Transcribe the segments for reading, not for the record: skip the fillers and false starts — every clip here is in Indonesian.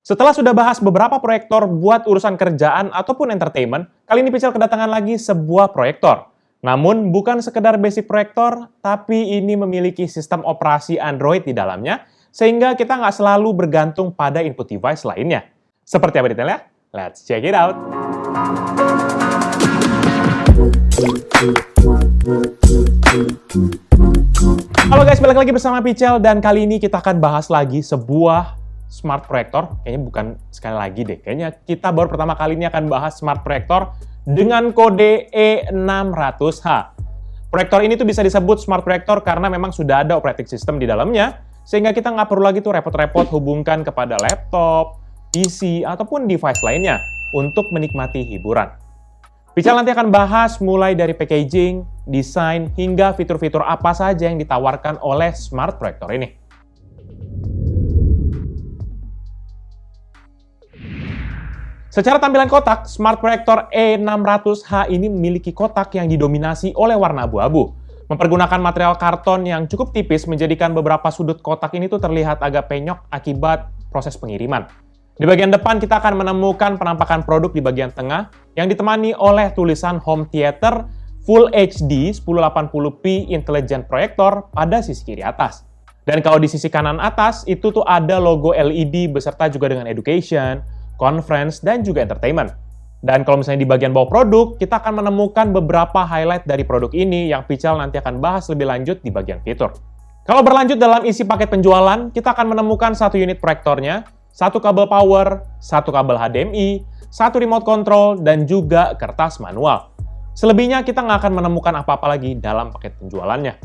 Setelah sudah bahas beberapa proyektor buat urusan kerjaan ataupun entertainment, kali ini Pichel kedatangan lagi sebuah proyektor. Namun bukan sekedar basic proyektor, tapi ini memiliki sistem operasi Android di dalamnya, sehingga kita nggak selalu bergantung pada input device lainnya. Seperti apa detailnya? Let's check it out! Halo guys, balik lagi bersama Pichel, dan kali ini kita akan bahas lagi sebuah smart proyektor. Kayaknya bukan sekali lagi deh, kayaknya kita baru pertama kali ini akan bahas smart proyektor dengan kode E600H. Proyektor ini tuh bisa disebut smart proyektor karena memang sudah ada operating system di dalamnya, sehingga kita nggak perlu lagi tuh repot-repot hubungkan kepada laptop, PC, ataupun device lainnya untuk menikmati hiburan. Pichel nanti akan bahas mulai dari packaging, desain, hingga fitur-fitur apa saja yang ditawarkan oleh smart proyektor ini. Secara tampilan kotak, smart proyektor E600H ini memiliki kotak yang didominasi oleh warna abu-abu. Mempergunakan material karton yang cukup tipis menjadikan beberapa sudut kotak ini tuh terlihat agak penyok akibat proses pengiriman. Di bagian depan kita akan menemukan penampakan produk di bagian tengah yang ditemani oleh tulisan Home Theater Full HD 1080p Intelligent Projector pada sisi kiri atas. Dan kalau di sisi kanan atas itu tuh ada logo LED beserta juga dengan Education, Conference, dan juga Entertainment. Dan kalau misalnya di bagian bawah produk, kita akan menemukan beberapa highlight dari produk ini yang Pichel nanti akan bahas lebih lanjut di bagian fitur. Kalau berlanjut dalam isi paket penjualan, kita akan menemukan satu unit proyektornya, satu kabel power, satu kabel HDMI, satu remote control, dan juga kertas manual. Selebihnya kita nggak akan menemukan apa-apa lagi dalam paket penjualannya.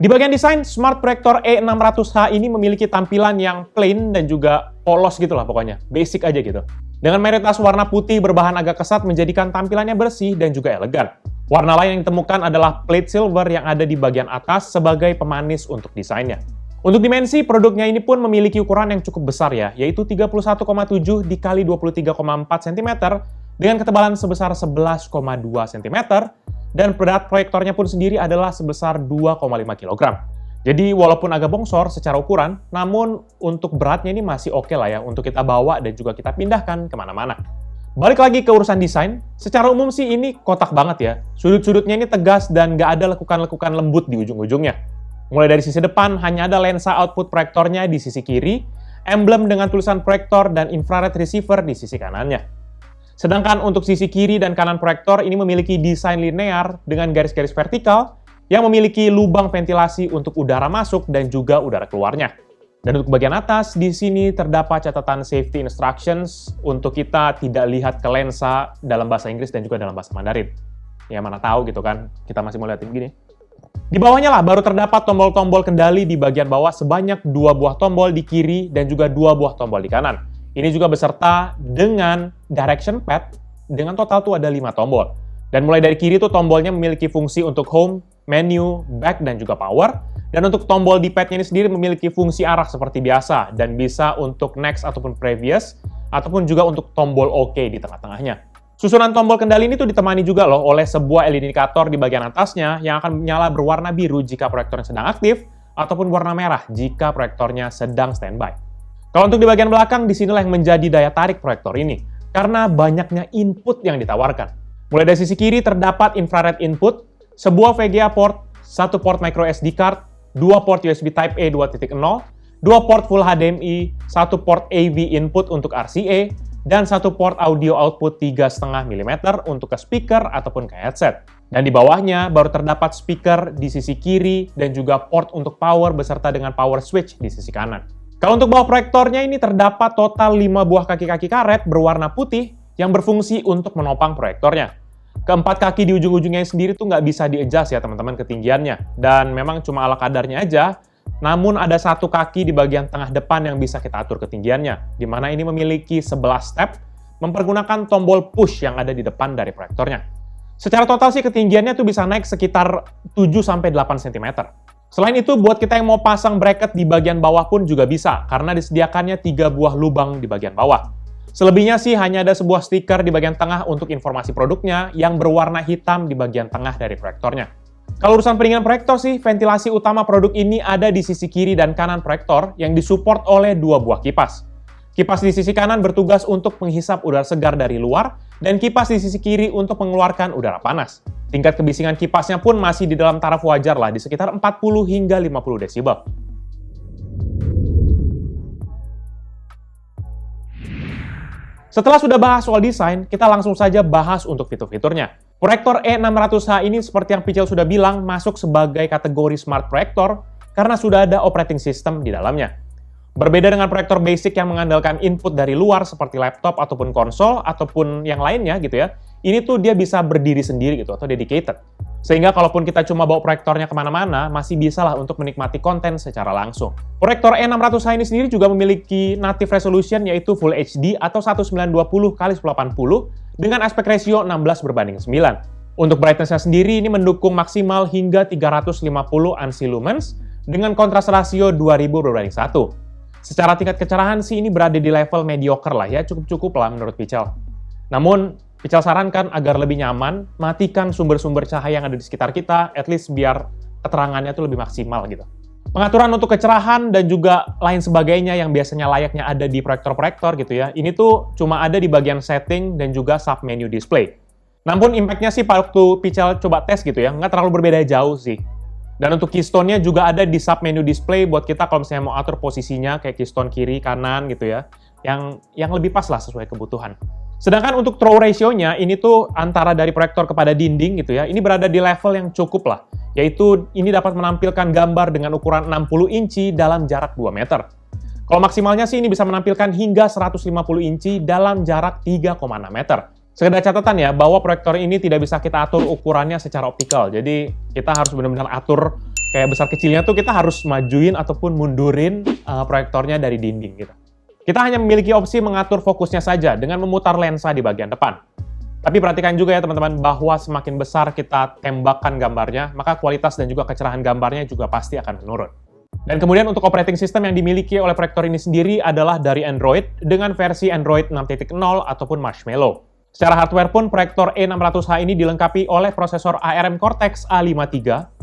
Di bagian desain, smart proyektor E600H ini memiliki tampilan yang plain dan juga polos gitu lah pokoknya. Basic aja gitu. Dengan mayoritas warna putih berbahan agak kesat menjadikan tampilannya bersih dan juga elegan. Warna lain yang ditemukan adalah plate silver yang ada di bagian atas sebagai pemanis untuk desainnya. Untuk dimensi, produknya ini pun memiliki ukuran yang cukup besar ya, yaitu 31,7 x 23,4 cm dengan ketebalan sebesar 11,2 cm, dan berat proyektornya pun sendiri adalah sebesar 2,5 kg. Jadi walaupun agak bongsor secara ukuran, namun untuk beratnya ini masih oke lah ya untuk kita bawa dan juga kita pindahkan kemana-mana. Balik lagi ke urusan desain, secara umum sih ini kotak banget ya. Sudut-sudutnya ini tegas dan nggak ada lekukan-lekukan lembut di ujung-ujungnya. Mulai dari sisi depan hanya ada lensa output proyektornya di sisi kiri, emblem dengan tulisan proyektor dan infrared receiver di sisi kanannya. Sedangkan untuk sisi kiri dan kanan proyektor ini memiliki desain linear dengan garis-garis vertikal yang memiliki lubang ventilasi untuk udara masuk dan juga udara keluarnya. Dan untuk bagian atas, di sini terdapat catatan safety instructions untuk kita tidak lihat ke lensa dalam bahasa Inggris dan juga dalam bahasa Mandarin. Ya mana tahu gitu kan, kita masih mau liatin gini. Di bawahnya lah baru terdapat tombol-tombol kendali di bagian bawah sebanyak 2 buah tombol di kiri dan juga 2 buah tombol di kanan. Ini juga beserta dengan direction pad, dengan total tuh ada 5 tombol. Dan mulai dari kiri tuh tombolnya memiliki fungsi untuk home, menu, back, dan juga power. Dan untuk tombol di padnya ini sendiri memiliki fungsi arah seperti biasa, dan bisa untuk next ataupun previous, ataupun juga untuk tombol OK di tengah-tengahnya. Susunan tombol kendali ini tuh ditemani juga loh oleh sebuah LED indikator di bagian atasnya yang akan menyala berwarna biru jika proyektornya sedang aktif, ataupun warna merah jika proyektornya sedang standby. Kalau untuk di bagian belakang, disinilah yang menjadi daya tarik proyektor ini, karena banyaknya input yang ditawarkan. Mulai dari sisi kiri terdapat infrared input, sebuah VGA port, satu port micro SD card, 2 port USB Type-A 2.0, 2 port full HDMI, satu port AV input untuk RCA, dan satu port audio output 3,5 mm untuk ke speaker ataupun ke headset. Dan di bawahnya baru terdapat speaker di sisi kiri dan juga port untuk power beserta dengan power switch di sisi kanan. Kalau untuk bawah proyektornya ini terdapat total 5 buah kaki-kaki karet berwarna putih yang berfungsi untuk menopang proyektornya. Keempat kaki di ujung-ujungnya sendiri tuh nggak bisa di-adjust ya teman-teman ketinggiannya, dan memang cuma ala kadarnya aja, namun ada satu kaki di bagian tengah depan yang bisa kita atur ketinggiannya, di mana ini memiliki 11 step, mempergunakan tombol push yang ada di depan dari proyektornya. Secara total sih ketinggiannya tuh bisa naik sekitar 7-8 cm. Selain itu, buat kita yang mau pasang bracket di bagian bawah pun juga bisa, karena disediakannya 3 buah lubang di bagian bawah. Selebihnya sih hanya ada sebuah stiker di bagian tengah untuk informasi produknya yang berwarna hitam di bagian tengah dari proyektornya. Kalau urusan pendinginan proyektor sih, ventilasi utama produk ini ada di sisi kiri dan kanan proyektor yang disupport oleh dua buah kipas. Kipas di sisi kanan bertugas untuk menghisap udara segar dari luar, dan kipas di sisi kiri untuk mengeluarkan udara panas. Tingkat kebisingan kipasnya pun masih di dalam taraf wajar lah, di sekitar 40 hingga 50 desibel. Setelah sudah bahas soal desain, kita langsung saja bahas untuk fitur-fiturnya. Proyektor E600H ini seperti yang Pichel sudah bilang, masuk sebagai kategori smart proyektor karena sudah ada operating system di dalamnya. Berbeda dengan proyektor basic yang mengandalkan input dari luar seperti laptop ataupun konsol ataupun yang lainnya gitu ya, ini tuh dia bisa berdiri sendiri gitu atau dedicated. Sehingga kalaupun kita cuma bawa proyektornya kemana-mana, masih bisa lah untuk menikmati konten secara langsung. Proyektor E600H ini sendiri juga memiliki native resolution yaitu Full HD atau 1920x1080 dengan aspek ratio 16:9. Untuk brightness-nya sendiri ini mendukung maksimal hingga 350 ANSI lumens dengan kontras rasio 2000:1. Secara tingkat kecerahan sih ini berada di level mediocre lah ya, cukup-cukup lah menurut Pichel. Namun, Pichel sarankan agar lebih nyaman, matikan sumber-sumber cahaya yang ada di sekitar kita, at least biar keterangannya tuh lebih maksimal gitu. Pengaturan untuk kecerahan dan juga lain sebagainya yang biasanya layaknya ada di proyektor-proyektor gitu ya, ini tuh cuma ada di bagian setting dan juga sub-menu display. Namun impact-nya sih waktu Pichel coba tes gitu ya, nggak terlalu berbeda jauh sih. Dan untuk keystone-nya juga ada di sub-menu display buat kita kalau misalnya mau atur posisinya kayak keystone kiri, kanan gitu ya, yang lebih pas lah sesuai kebutuhan. Sedangkan untuk throw ratio-nya, ini tuh antara dari proyektor kepada dinding gitu ya, ini berada di level yang cukup lah. Yaitu ini dapat menampilkan gambar dengan ukuran 60 inci dalam jarak 2 meter. Kalau maksimalnya sih ini bisa menampilkan hingga 150 inci dalam jarak 3,6 meter. Sekedar catatan ya, bahwa proyektor ini tidak bisa kita atur ukurannya secara optikal. Jadi kita harus benar-benar atur kayak besar kecilnya tuh kita harus majuin ataupun mundurin proyektornya dari dinding gitu. Kita hanya memiliki opsi mengatur fokusnya saja dengan memutar lensa di bagian depan. Tapi perhatikan juga ya teman-teman bahwa semakin besar kita tembakkan gambarnya, maka kualitas dan juga kecerahan gambarnya juga pasti akan menurun. Dan kemudian untuk operating system yang dimiliki oleh proyektor ini sendiri adalah dari Android dengan versi Android 6.0 ataupun Marshmallow. Secara hardware pun proyektor E600H ini dilengkapi oleh prosesor ARM Cortex A53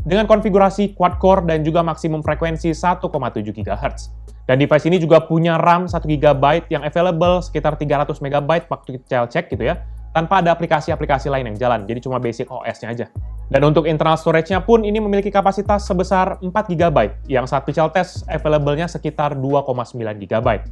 dengan konfigurasi quad-core dan juga maksimum frekuensi 1,7 GHz. Dan device ini juga punya RAM 1 GB yang available sekitar 300 MB waktu kita cek gitu ya, tanpa ada aplikasi-aplikasi lain yang jalan, jadi cuma basic OS-nya aja. Dan untuk internal storage-nya pun ini memiliki kapasitas sebesar 4 GB, yang saat Pichel test available-nya sekitar 2,9 GB.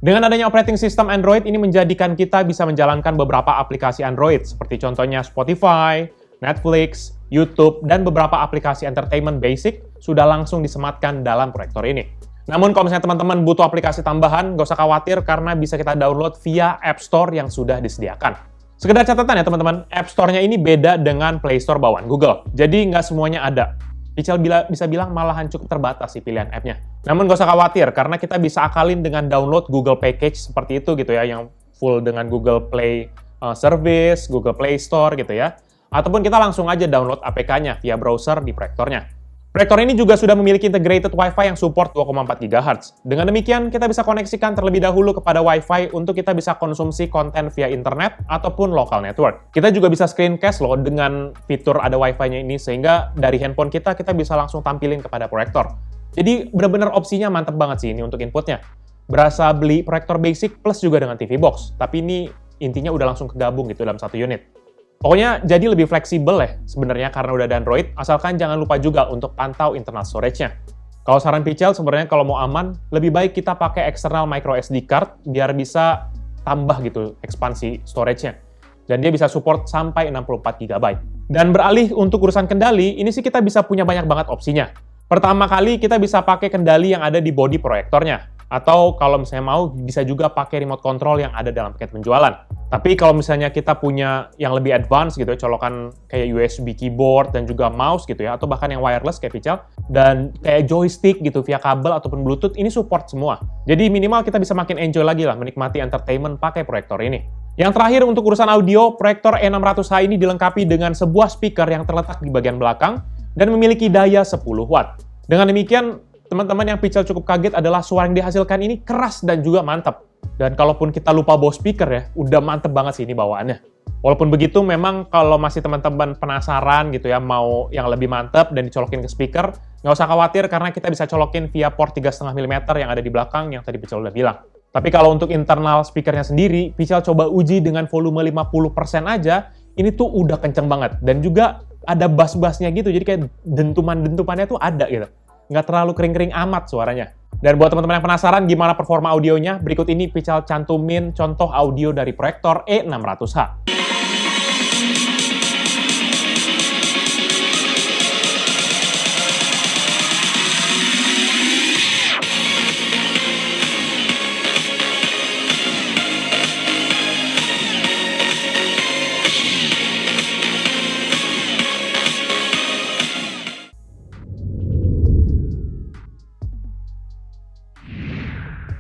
Dengan adanya operating system Android, ini menjadikan kita bisa menjalankan beberapa aplikasi Android, seperti contohnya Spotify, Netflix, YouTube, dan beberapa aplikasi entertainment basic sudah langsung disematkan dalam proyektor ini. Namun kalau misalnya teman-teman butuh aplikasi tambahan, nggak usah khawatir karena bisa kita download via App Store yang sudah disediakan. Sekedar catatan ya teman-teman, App Store-nya ini beda dengan Play Store bawaan Google. Jadi nggak semuanya ada. Pichel bisa bilang malahan cukup terbatas sih pilihan app-nya. Namun nggak usah khawatir karena kita bisa akalin dengan download Google Package seperti itu gitu ya, yang full dengan Google Play Service, Google Play Store gitu ya. Ataupun kita langsung aja download APK-nya via browser di proyektornya. Proyektor ini juga sudah memiliki integrated Wi-Fi yang support 2,4 GHz. Dengan demikian, kita bisa koneksikan terlebih dahulu kepada Wi-Fi untuk kita bisa konsumsi konten via internet ataupun local network. Kita juga bisa screencast loh dengan fitur ada Wi-Fi-nya ini, sehingga dari handphone kita bisa langsung tampilin kepada proyektor. Jadi benar-benar opsinya mantep banget sih ini untuk inputnya. Berasa beli proyektor basic plus juga dengan TV box, tapi ini intinya udah langsung kegabung gitu dalam satu unit. Pokoknya jadi lebih fleksibel ya sebenarnya karena udah ada Android, asalkan jangan lupa juga untuk pantau internal storage-nya. Kalau saran Pichel sebenarnya kalau mau aman, lebih baik kita pakai external micro SD card biar bisa tambah gitu ekspansi storage-nya. Dan dia bisa support sampai 64 GB. Dan beralih untuk urusan kendali, ini sih kita bisa punya banyak banget opsinya. Pertama kali kita bisa pakai kendali yang ada di body proyektornya. Atau kalau misalnya mau, bisa juga pakai remote control yang ada dalam paket penjualan. Tapi kalau misalnya kita punya yang lebih advance gitu ya, colokan kayak USB keyboard dan juga mouse gitu ya, atau bahkan yang wireless kayak Pichel, dan kayak joystick gitu via kabel ataupun Bluetooth, ini support semua. Jadi minimal kita bisa makin enjoy lagi lah menikmati entertainment pakai proyektor ini. Yang terakhir untuk urusan audio, proyektor E600H ini dilengkapi dengan sebuah speaker yang terletak di bagian belakang dan memiliki daya 10 watt. Dengan demikian, teman-teman yang Pichel cukup kaget adalah suara yang dihasilkan ini keras dan juga mantap. Dan kalaupun kita lupa bawa speaker ya, udah mantep banget sih ini bawaannya. Walaupun begitu, memang kalau masih teman-teman penasaran gitu ya, mau yang lebih mantap dan dicolokin ke speaker, nggak usah khawatir karena kita bisa colokin via port 3,5 mm yang ada di belakang yang tadi Pical udah bilang. Tapi kalau untuk internal speakernya sendiri, Pical coba uji dengan volume 50% aja, ini tuh udah kenceng banget. Dan juga ada bass-bassnya gitu, jadi kayak dentuman-dentumannya tuh ada gitu. Nggak terlalu kering-kering amat suaranya. Dan buat teman-teman yang penasaran gimana performa audionya, berikut ini Pical cantumin contoh audio dari proyektor E600H.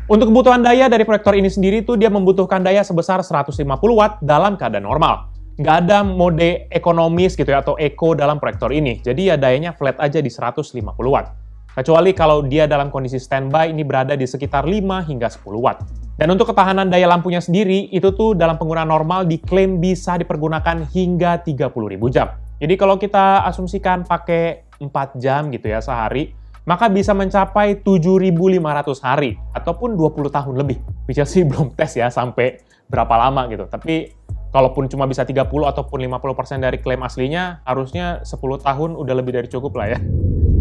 Untuk kebutuhan daya dari proyektor ini sendiri tuh dia membutuhkan daya sebesar 150 watt dalam keadaan normal. Nggak ada mode ekonomis gitu ya, atau eco dalam proyektor ini. Jadi ya dayanya flat aja di 150 watt. Kecuali kalau dia dalam kondisi standby, ini berada di sekitar 5 hingga 10 watt. Dan untuk ketahanan daya lampunya sendiri, itu tuh dalam penggunaan normal diklaim bisa dipergunakan hingga 30.000 jam. Jadi kalau kita asumsikan pakai 4 jam gitu ya sehari, maka bisa mencapai 7.500 hari, ataupun 20 tahun lebih. Pical sih belum tes ya sampai berapa lama gitu, tapi kalaupun cuma bisa 30 ataupun 50% dari klaim aslinya, harusnya 10 tahun udah lebih dari cukup lah ya.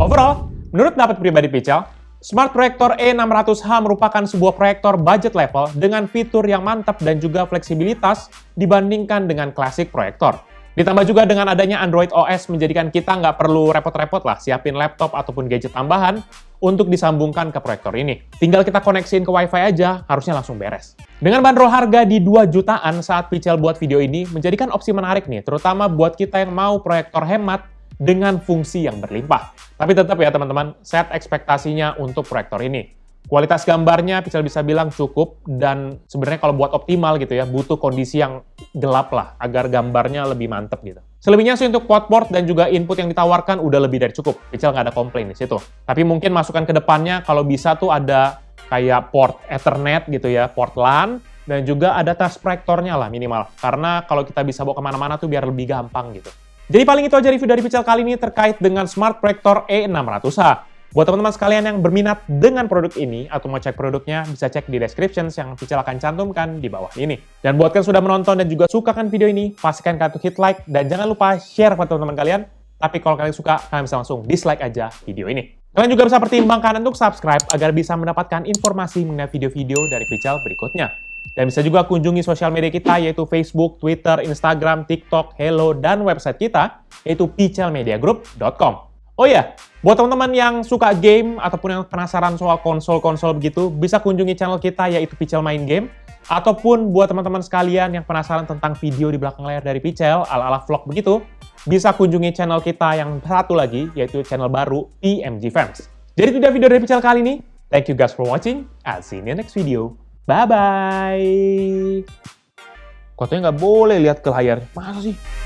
Overall, menurut pendapat pribadi Pical, Smart Proyektor E600H merupakan sebuah proyektor budget level dengan fitur yang mantap dan juga fleksibilitas dibandingkan dengan klasik proyektor. Ditambah juga dengan adanya Android OS menjadikan kita nggak perlu repot-repot lah siapin laptop ataupun gadget tambahan untuk disambungkan ke proyektor ini. Tinggal kita koneksiin ke WiFi aja, harusnya langsung beres. Dengan bandrol harga di 2 jutaan saat Pical buat video ini, menjadikan opsi menarik nih, terutama buat kita yang mau proyektor hemat dengan fungsi yang berlimpah. Tapi tetap ya teman-teman, set ekspektasinya untuk proyektor ini. Kualitas gambarnya Pical bisa bilang cukup, dan sebenarnya kalau buat optimal gitu ya, butuh kondisi yang gelap lah, agar gambarnya lebih mantep gitu. Selebihnya sih untuk port dan juga input yang ditawarkan udah lebih dari cukup. Pical nggak ada komplain di situ. Tapi mungkin masukan ke depannya kalau bisa tuh ada kayak port Ethernet gitu ya, port LAN, dan juga ada tas proyektornya lah minimal. Karena kalau kita bisa bawa kemana-mana tuh biar lebih gampang gitu. Jadi paling itu aja review dari Pical kali ini terkait dengan Smart Proyektor E600H. Buat teman-teman sekalian yang berminat dengan produk ini atau mau cek produknya, bisa cek di description yang Pical akan cantumkan di bawah ini. Dan buat kalian sudah menonton dan juga suka kan video ini, pastikan kalian untuk hit like dan jangan lupa share ke teman-teman kalian. Tapi kalau kalian suka, kalian bisa langsung dislike aja video ini. Kalian juga bisa pertimbangkan untuk subscribe agar bisa mendapatkan informasi mengenai video-video dari Pical berikutnya. Dan bisa juga kunjungi sosial media kita yaitu Facebook, Twitter, Instagram, TikTok, Hello, dan website kita yaitu picalmediagroup.com. Oh ya, buat teman-teman yang suka game ataupun yang penasaran soal konsol-konsol begitu, bisa kunjungi channel kita yaitu Pical Main Game. Ataupun buat teman-teman sekalian yang penasaran tentang video di belakang layar dari Pical, ala-ala vlog begitu, bisa kunjungi channel kita yang satu lagi, yaitu channel baru PMG Fans. Jadi itu dia video dari Pical kali ini. Thank you guys for watching. I'll see you in the next video. Bye-bye. Katanya nggak boleh lihat ke layar. Masa sih?